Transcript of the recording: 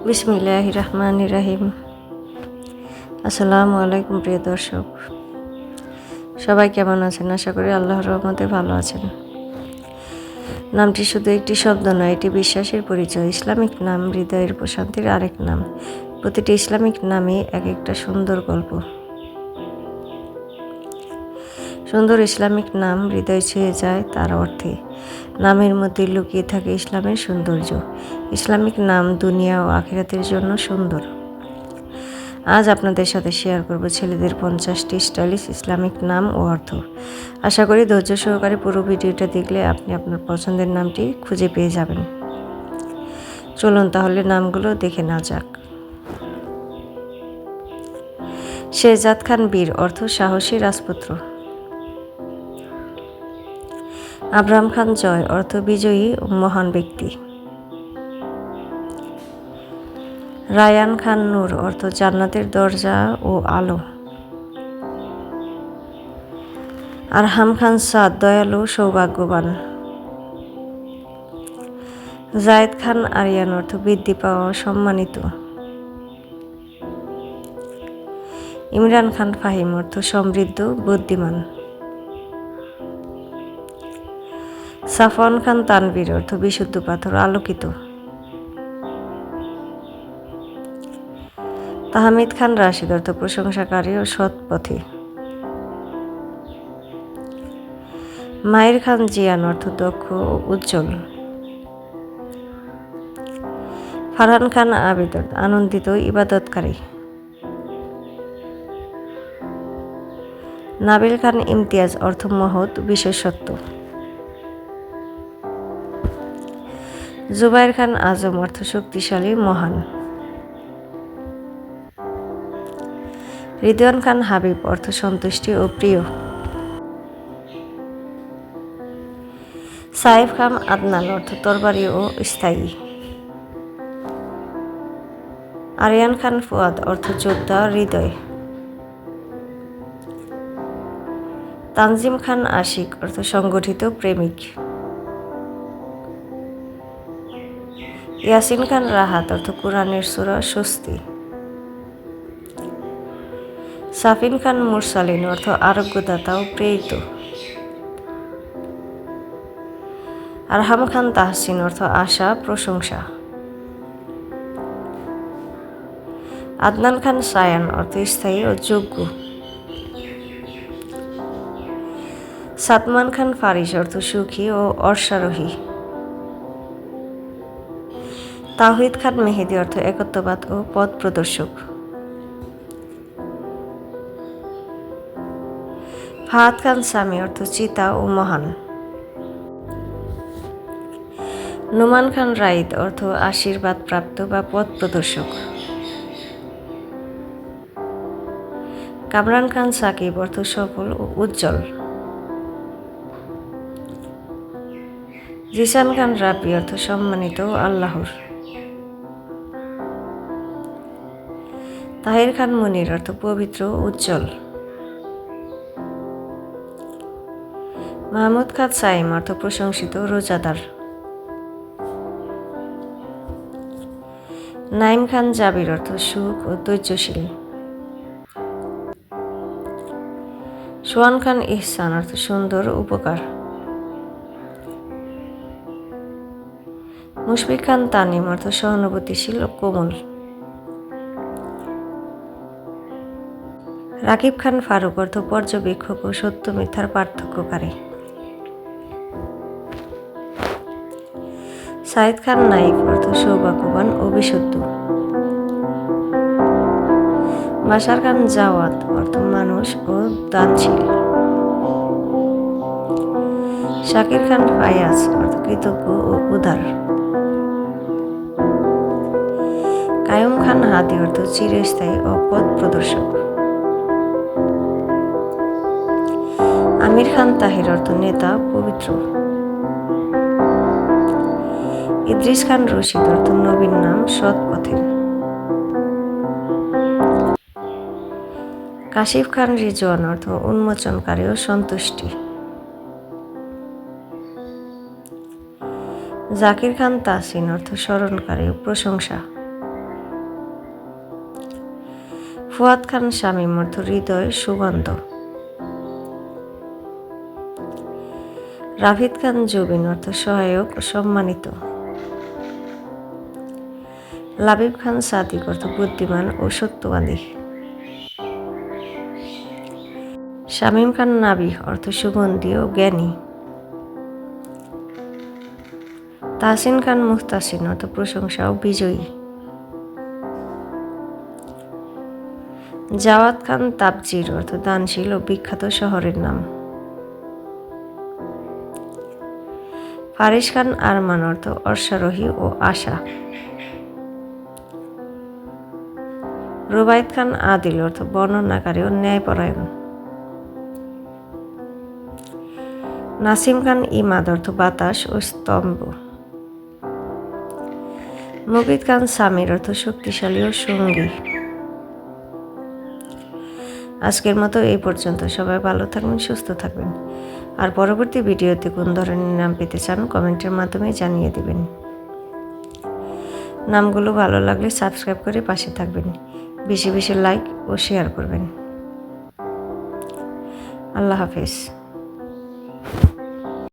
বিসমিল্লাহির রহমানির রহিম। আসসালামু আলাইকুম প্রিয় দর্শক, সবাই কেমন আছেন? আশা করি আল্লাহর রহমতে ভালো আছেন। নামটি শুধু একটি শব্দ নয়, এটি বিশ্বাসের পরিচয়। ইসলামিক নাম হৃদয়ের প্রশান্তির আরেক নাম। প্রতিটি ইসলামিক নামে এক একটা সুন্দর গল্প। সুন্দর ইসলামিক নাম হৃদয় ছুঁয়ে যায় তার অর্থে। নামের মধ্যে লুকিয়ে থাকে ইসলামের সৌন্দর্য। ইসলামিক নাম দুনিয়া ও আখিরাতের জন্য সুন্দর। আজ আপনাদের সাথে শেয়ার করব ছেলেদের 50টি স্টাইলিশ ইসলামিক নাম ও অর্থ। আশা করি ধৈর্য সহকারে পুরো ভিডিওটা দেখলে আপনি আপনার পছন্দের নামটি খুঁজে পেয়ে যাবেন। চলুন তাহলে নামগুলো দেখে নেওয়া যাক। শেহজাদ খান বীর, অর্থ সাহসী রাজপুত্র। আবরাম খান জয়, অর্থ বিজয়ী ও মহান ব্যক্তি। রায়ান খান নূর, অর্থ জান্নাতের দরজা ও আলো। আরহাম খান সাদ, দয়ালু সৌভাগ্যবান। জায়েদ খান আরিয়ান, অর্থ বৃদ্ধি পাওয়া সম্মানিত। ইমরান খান ফাহিম, অর্থ সমৃদ্ধ বুদ্ধিমান। সাফওয়ান খান তানভীর, অর্থ বিশুদ্ধ পাথর আলোকিত। তাহমিদ খান রাশিদ, অর্থ প্রশংসাকারী ও সৎপথী। মাহির খান জিয়ান, অর্থ দক্ষ ও উজ্জ্বল। ফারহান খান আবিদ, আনন্দিত ইবাদতকারী। নাবিল খান ইমতিয়াজ, অর্থ মহৎ বিশেষত্ব। জুবাইর খান আজম, অর্থ শক্তিশালী মহান। রিদওয়ান খান হাবিব, অর্থ সন্তুষ্টি ও প্রিয়। সাইফ খান আদনান, অর্থ তরবারি ও স্থায়ী। আরিয়ান খান ফুয়াদ, অর্থ যোদ্ধা হৃদয়। তানজিম খান আশিক, অর্থ সংগঠিত প্রেমিক। ইয়াসিন খান রাহাত, অর্থ কোরআনের সূরা স্বস্তি। সাফিন খান মুরসালিন, অর্থ আরোগ্যদাতা ও প্রেরিত। আরহাম খান তাহসিন, অর্থ আশা প্রশংসা। আদনান খান সায়ান, অর্থ স্থায়ী ও যোগ্য। সাদমান খান ফারিস, অর্থ সুখী ও অশ্বারোহী। তাওহিদ খান মেহেদি, অর্থ একত্ববাদ ও পথ প্রদর্শক। ফাহাদ খান সামি, অর্থ চিতা ও মহান। নোমান খান রাইদ, অর্থ আশীর্বাদ প্রাপ্ত বা পথ প্রদর্শক। কামরান খান সাকিব, অর্থ সফল ও উজ্জ্বল। জিসান খান রাবি, অর্থ সম্মানিত ও আল্লাহর। তাহির খান মুনির, অর্থ পবিত্র ও উজ্জ্বল। মাহমুদ খান সাইম, অর্থ প্রশংসিত ও রোজাদার। নাইম খান জাবির, অর্থ সুখ ও ধৈর্যশীল। সোহান খান ইহসান, অর্থ সুন্দর উপকার। মুশফিক খান তানিম, অর্থ সহানুভূতিশীল ও কোমল। রাকিব খান ফারুক, অর্থ পর্যবেক্ষক ও সত্য মিথ্যার পার্থক্যকারী। সাইদ খান নাইফ, অর্থ সৌভাগ্যবান ও বিশুদ্ধ। বাশার খান জাওয়াদ, অর্থ মানুষ ও দানশীল। শাকির খান ফায়াজ, অর্থ কৃতজ্ঞ ও উদার। কায়ুম খান হাদি, অর্থ চিরস্থায়ী ও পথ প্রদর্শক। আমির খান তাহির, অর্থ নেতা পবিত্র। ইদ্রিস খান রশিদ, অর্থ নবীন নাম সৎ পথের। কাশিফ খান রিজওয়ান, অর্থ উন্মোচনকারী ও সন্তুষ্টি। জাকির খান তাসিন, অর্থ স্মরণকারী ও প্রশংসা। ফুয়াদ খান শামীম অর্থ হৃদয় সুগন্ধ। রাফিদ খান জুবিন অর্থ সহায়ক ও সম্মানিত। লাবিব খান সাদিক অর্থ বুদ্ধিমান ও সত্যবাদী। শামীম খান নাবিহ অর্থ সুগন্ধি ও জ্ঞানী। তাহসিন খান মুহতাসিন অর্থ প্রশংসা ও বিজয়ী। জাওয়াদ খান তাবজির অর্থ দানশীল ও বিখ্যাত শহরের নাম। ফারিস খান আরমান অর্থ অশ্বারোহী ও আশা। রুবায়েত খান আদিল অর্থ বর্ণনাকারী ও ন্যায়পরায়ণ। নাসিম খান ইমাদ অর্থ বাতাস ও স্তম্ভ। মুকিত খান সামির অর্থ শক্তিশালী ও সঙ্গী। আজকের মতো এই পর্যন্ত। সবাই ভালো থাকবেন, সুস্থ থাকবেন। আর পরবর্তী ভিডিওতে কোন ধরনের নাম পেতে চান কমেন্টের মাধ্যমে জানিয়ে দিবেন। নামগুলো ভালো লাগলে সাবস্ক্রাইব করে পাশে থাকবেন। বেশি বেশি লাইক ও শেয়ার করবেন। আল্লাহ হাফেজ।